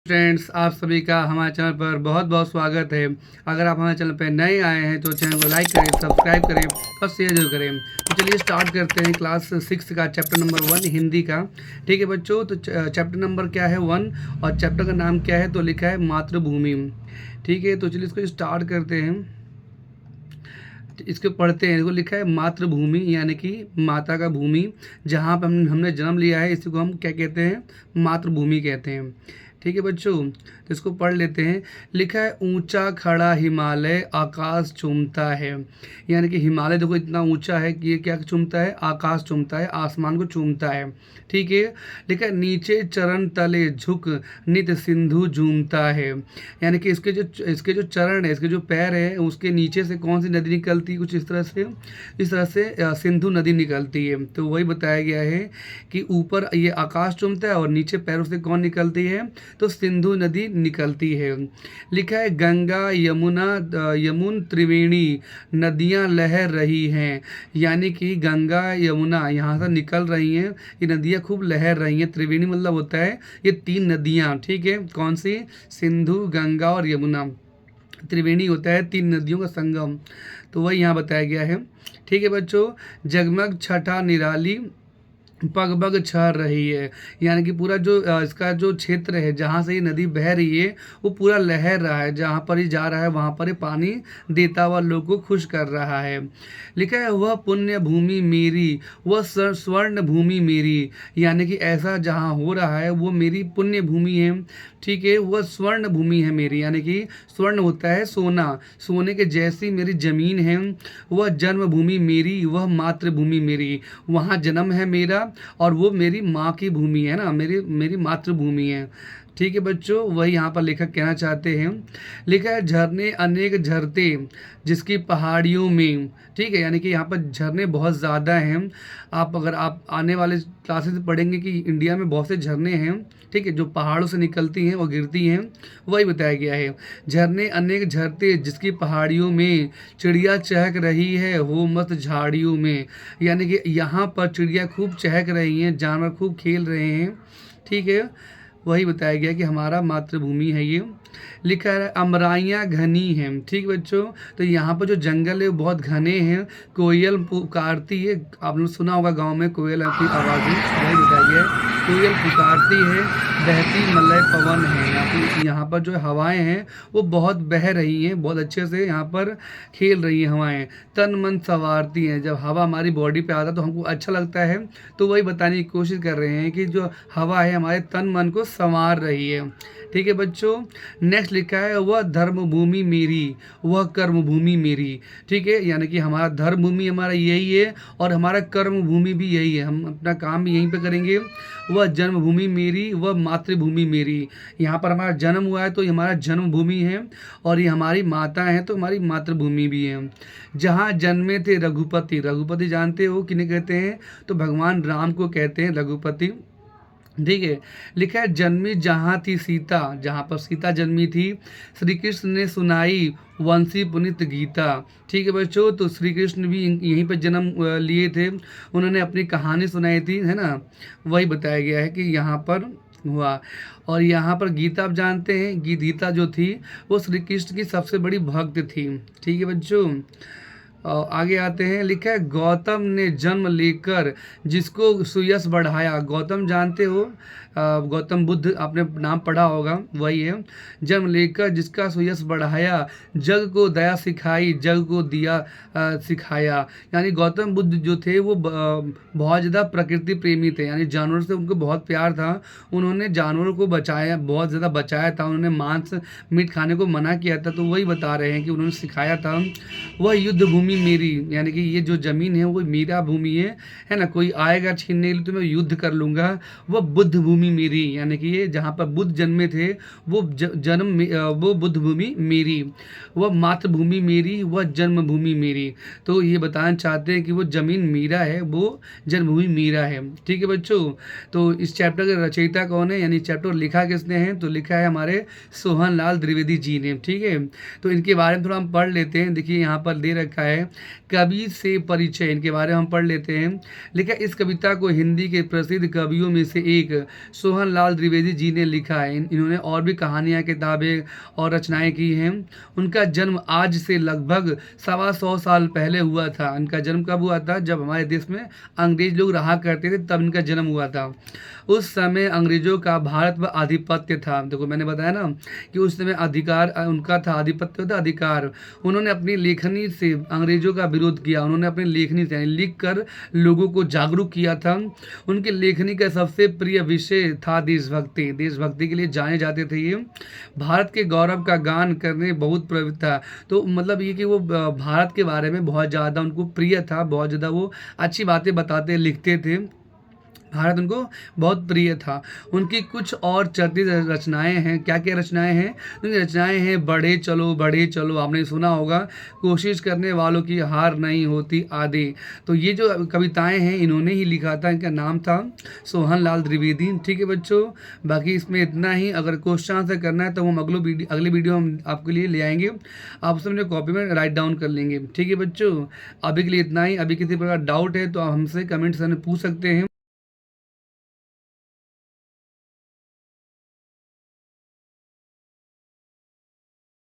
Friends, आप सभी का हमारे चैनल पर बहुत बहुत स्वागत है। अगर आप हमारे चैनल पर नए आए हैं तो चैनल को लाइक करें, सब्सक्राइब करें और शेयर जरूर करें। तो चलिए स्टार्ट करते हैं क्लास 6 का चैप्टर नंबर 1 हिंदी का। ठीक है बच्चों, तो चैप्टर नंबर क्या है 1 और चैप्टर का नाम क्या है, तो लिखा है मातृभूमि। ठीक है, तो चलिए इसको स्टार्ट करते हैं। इसको पढ़ते हैं। इसको लिखा है मातृभूमि, यानी कि माता का भूमि, जहाँ पर हमने जन्म लिया है, इसी को हम क्या कहते हैं, मातृभूमि कहते हैं। ठीक है बच्चों, तो इसको पढ़ लेते हैं। लिखा है ऊंचा खड़ा हिमालय आकाश चूमता है, यानी कि हिमालय देखो इतना ऊंचा है कि ये क्या चूमता है, आकाश चूमता है, आसमान को चूमता है। ठीक है, लिखा है नीचे चरण तले झुक नित सिंधु झूमता है, यानी कि इसके जो चरण है, इसके जो पैर है, उसके नीचे से कौन सी नदी निकलती है, कुछ इस तरह से सिंधु नदी निकलती है। तो वही बताया गया है कि ऊपर ये आकाश चूमता है और नीचे पैरों से कौन निकलती है, तो सिंधु नदी निकलती है। लिखा है गंगा यमुना यमुन त्रिवेणी नदियां लहर रही हैं, यानी कि गंगा यमुना यहाँ से निकल रही हैं, ये नदियां खूब लहर रही हैं। त्रिवेणी मतलब होता है ये 3 नदियां। ठीक है, कौन सी, सिंधु, गंगा और यमुना। त्रिवेणी होता है 3 नदियों का संगम, तो वही यहाँ बताया गया है। ठीक है बच्चों, जगमग छठा निराली पग पग छह रही है, यानी कि पूरा जो इसका जो क्षेत्र है जहाँ से ये नदी बह रही है वो पूरा लहर रहा है, जहाँ पर ही जा रहा है वहाँ पर ये पानी देता हुआ लोग को खुश कर रहा है। लिखा है वह पुण्य भूमि मेरी, वह स्वर्ण भूमि मेरी, यानी कि ऐसा जहाँ हो रहा है वो मेरी पुण्य भूमि है। ठीक है, वह स्वर्ण भूमि है मेरी, यानी कि स्वर्ण होता है सोना, सोने के जैसी मेरी जमीन है। वह जन्मभूमि मेरी, वह मातृभूमि मेरी, वहाँ जन्म है मेरा और वो मेरी माँ की भूमि है ना, मेरी मेरी मातृभूमि है। ठीक है बच्चों, वही यहाँ पर लेखक कहना चाहते हैं। लिखा है झरने अनेक झरते जिसकी पहाड़ियों में। ठीक है, यानी कि यहाँ पर झरने बहुत ज़्यादा हैं। अगर आप आने वाले क्लासेस में पढ़ेंगे कि इंडिया में बहुत से झरने हैं, ठीक है, जो पहाड़ों से निकलती हैं और गिरती हैं, वही बताया गया है। झरने अनेक झरते जिसकी पहाड़ियों में चिड़िया चहक रही है हो मस्त झाड़ियों में, यानी कि यहाँ पर चिड़िया खूब चहक रही हैं, जानवर खूब खेल रहे हैं। ठीक है, वही बताया गया कि हमारा मातृभूमि है ये। लिखा है अमराइयाँ घनी हैं। ठीक बच्चों, तो यहाँ पर जो जंगल है वो बहुत घने हैं। कोयल पुकारती है, आपने सुना होगा गांव में कोयल की आवाज़ें, वही बताया गया है। कोयल पुकारती है, बहती मलय पवन है, यहाँ पर जो हवाएं हैं वो बहुत बह रही हैं, बहुत अच्छे से यहाँ पर खेल रही हैं हवाएं, तन मन संवारती हैं। जब हवा हमारी बॉडी पे आता है तो हमको अच्छा लगता है, तो वही बताने की कोशिश कर रहे हैं कि जो हवा है हमारे तन मन को संवार रही है। ठीक है बच्चों, नेक्स्ट लिखा है वह धर्मभूमि मेरी, वह कर्मभूमि मेरी। ठीक है, यानी कि हमारा धर्म भूमि हमारा यही है और हमारा कर्म भूमि भी यही है, हम अपना काम भी यहीं पे करेंगे। वह जन्मभूमि मेरी, वह मातृभूमि मेरी, यहाँ पर हमारा जन्म हुआ है तो ये हमारा जन्मभूमि है और ये हमारी माता है तो हमारी मातृभूमि भी है। जहाँ जन्मे थे रघुपति, रघुपति जानते हो किन्हें कहते हैं, तो भगवान राम को कहते हैं रघुपति। ठीक है, लिखा है जन्मी जहाँ थी सीता, जहाँ पर सीता जन्मी थी, श्री कृष्ण ने सुनाई वंशी पुनित गीता। ठीक है बच्चों, तो श्री कृष्ण भी यहीं पर जन्म लिए थे, उन्होंने अपनी कहानी सुनाई थी, है ना, वही बताया गया है कि यहाँ पर हुआ। और यहाँ पर गीता आप जानते हैं, गीता जो थी वो श्री कृष्ण की सबसे बड़ी भक्त थी। ठीक है बच्चों, और आगे आते हैं। लिखा है गौतम ने जन्म लेकर जिसको सुयश बढ़ाया, गौतम जानते हो, गौतम बुद्ध आपने नाम पढ़ा होगा, वही है। जन्म लेकर जिसका सुयश बढ़ाया, जग को दया सिखाई, जग को दिया सिखाया, यानी गौतम बुद्ध जो थे वो बहुत ज़्यादा प्रकृति प्रेमी थे, यानी जानवरों से उनको बहुत प्यार था। उन्होंने जानवरों को बचाया, बहुत ज़्यादा बचाया था, उन्होंने मांस मीट खाने को मना किया था, तो वही बता रहे हैं कि उन्होंने सिखाया था। वह युद्ध भूमि मेरी, यानी कि ये जो ज़मीन है वो मेरा भूमि है ना, कोई आएगा छीनने के लिए तो मैं युद्ध कर लूँगा। वह बुद्ध भूमि मेरी, यानी कि ये जहाँ पर बुद्ध जन्मे थे वो वो बुद्ध भूमि मेरी। वह मातृभूमि मेरी, वह जन्मभूमि मेरी, तो ये बताना चाहते हैं कि वो ज़मीन मेरा है, वो जन्मभूमि मेरा है। ठीक है बच्चों, तो इस चैप्टर के रचयिता कौन है, यानी चैप्टर लिखा किसने है, तो लिखा है हमारे सोहन लाल द्विवेदी जी ने। ठीक है, तो इनके बारे में थोड़ा हम पढ़ लेते हैं। देखिए यहाँ पर दे रखा है कवि से परिचय, इनके बारे में हम पढ़ लेते हैं। लिखा इस कविता को हिंदी के प्रसिद्ध कवियों में से एक सोहन लाल द्विवेदी जी ने लिखा है। इन्होंने और भी कहानियाँ, किताबें और रचनाएं की हैं। उनका जन्म आज से लगभग 125 साल पहले हुआ था। इनका जन्म कब हुआ था? जब हमारे देश में अंग्रेज लोग रहा करते थे, तब इनका जन्म हुआ था। उस समय अंग्रेजों का भारत पर आधिपत्य था। देखो मैंने बताया ना कि उस समय अधिकार उनका था, आधिपत्य था, अधिकार। उन्होंने अपनी लेखनी से अंग्रेजों का विरोध किया। उन्होंने अपनी लेखनी से लिख कर लोगों को जागरूक किया था। उनकी लेखनी का सबसे प्रिय विषय था देशभक्ति। देशभक्ति के लिए जाने जाते थे ये। भारत के गौरव का गान करने बहुत प्रवृत्त था। तो मतलब ये कि वो भारत के बारे में बहुत ज़्यादा उनको प्रिय था, बहुत ज़्यादा वो अच्छी बातें बताते लिखते थे। भारत उनको बहुत प्रिय था। उनकी कुछ और चर्चित रचनाएं हैं। क्या क्या रचनाएं हैं? उनकी रचनाएं हैं बढ़े चलो, आपने सुना होगा। कोशिश करने वालों की हार नहीं होती आदि। तो ये जो कविताएं हैं इन्होंने ही लिखा था। इनका नाम था सोहन लाल द्विवेदी। ठीक है बच्चों, बाकी इसमें इतना ही। अगर क्वेश्चन आंसर करना है तो हम अगली वीडियो हम आपके लिए ले आएंगे। आप उसमें अपने कॉपी में राइट डाउन कर लेंगे। ठीक है बच्चों, अभी के लिए इतना ही। अभी किसी प्रकार डाउट है तो आप हमसे कमेंट में पूछ सकते हैं।